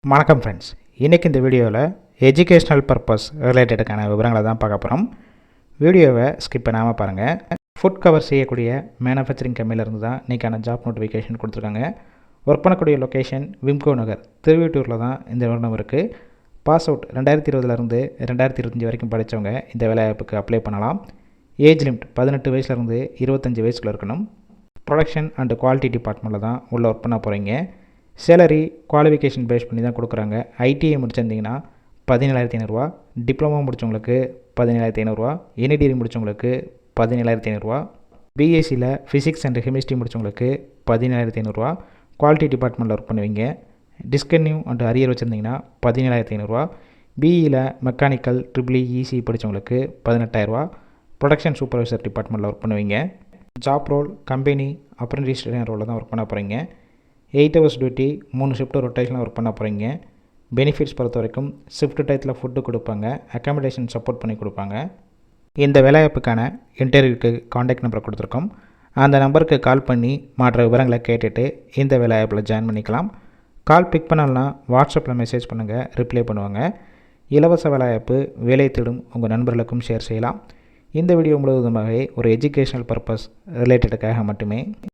வணக்கம் ஃப்ரெண்ட்ஸ், இன்றைக்கி இந்த வீடியோவில் எஜுகேஷ்னல் பர்பஸ் ரிலேட்டடுக்கான விவரங்களை தான் பார்க்க போகிறோம். வீடியோவை ஸ்கிப் பண்ணாமல் பாருங்கள். ஃபுட் கவர் செய்யக்கூடிய மேனுஃபேக்சரிங் கம்பெனிலேருந்து தான் இன்றைக்கான ஜாப் நோட்டிஃபிகேஷன் கொடுத்துருக்காங்க. ஒர்க் பண்ணக்கூடிய லொக்கேஷன் விம்கோ நகர் திருவீட்டூரில் தான் இந்த நிறுவனம் இருக்குது. பாஸ் அவுட் 2020 2025 வரைக்கும் படித்தவங்க இந்த வேலைவாய்ப்புக்கு அப்ளை பண்ணலாம். ஏஜ் லிமிட் 18 வயசுலேருந்து 25 வயசுக்குள்ளே இருக்கணும். ப்ரொடக்ஷன் அண்ட் குவாலிட்டி டிபார்ட்மெண்ட்டில் தான் உள்ள ஒர்க் பண்ண போகிறீங்க. சேலரி குவாலிஃபிகேஷன் பேஸ் பண்ணி தான் கொடுக்குறாங்க. ஐடிஐ முடிச்சிருந்திங்கன்னா 17,500 டிப்ளமோ முடித்தவங்களுக்கு 17,500, என்இடிகிரி முடித்தவங்களுக்கு 17,500, பிஎஸ்சியில் ஃபிசிக்ஸ் அண்ட் கெமிஸ்ட்ரி முடித்தவங்களுக்கு 17,500, குவாலிட்டி டிபார்ட்மெண்ட்டில் ஒர்க் பண்ணுவீங்க. டிஸ்கன்யூ அண்ட் அரியர் வச்சுருந்திங்கன்னா 17,500, பிஇயில் மெக்கானிக்கல் ட்ரிபிள் இசி படித்தவங்களுக்கு 18,000, ப்ரொடக்ஷன் சூப்பர்வைசர் டிபார்ட்மெண்ட்டில் ஒர்க் பண்ணுவீங்க. ஜாப் ரோல் கம்பெனி அப்ரெண்டிஸ் ரோலில் தான் ஒர்க் பண்ண போகிறீங்க. 8 ஹவர்ஸ் டியூட்டி, 3 ஷிஃப்ட் ரொட்டேஷனில் ஒர்க் பண்ண போகிறீங்க. பெனிஃபிட்ஸ் பொறுத்த வரைக்கும் ஷிஃப்ட் டயத்தில் ஃபுட்டு கொடுப்பாங்க, அக்காமடேஷன் சப்போர்ட் பண்ணி கொடுப்பாங்க. இந்த வேலைவாய்ப்புக்கான இன்டர்வியூக்கு காண்டாக்ட் நம்பரை கொடுத்துருக்கோம். அந்த நம்பருக்கு கால் பண்ணி மற்ற விவரங்களை கேட்டுட்டு இந்த வேலைவாய்ப்பில் ஜாயின் பண்ணிக்கலாம். கால் பிக் பண்ணலன்னா வாட்ஸ்அப்பில் மெசேஜ் பண்ணுங்கள், ரிப்ளை பண்ணுவாங்க. இலவச வேலைவாய்ப்பு, வேலை தேடும் உங்கள் நண்பர்களுக்கும் ஷேர் செய்யலாம். இந்த வீடியோ முழுவதுமாகவே ஒரு எஜுகேஷனல் பர்பஸ் ரிலேட்டடுக்காக மட்டுமே.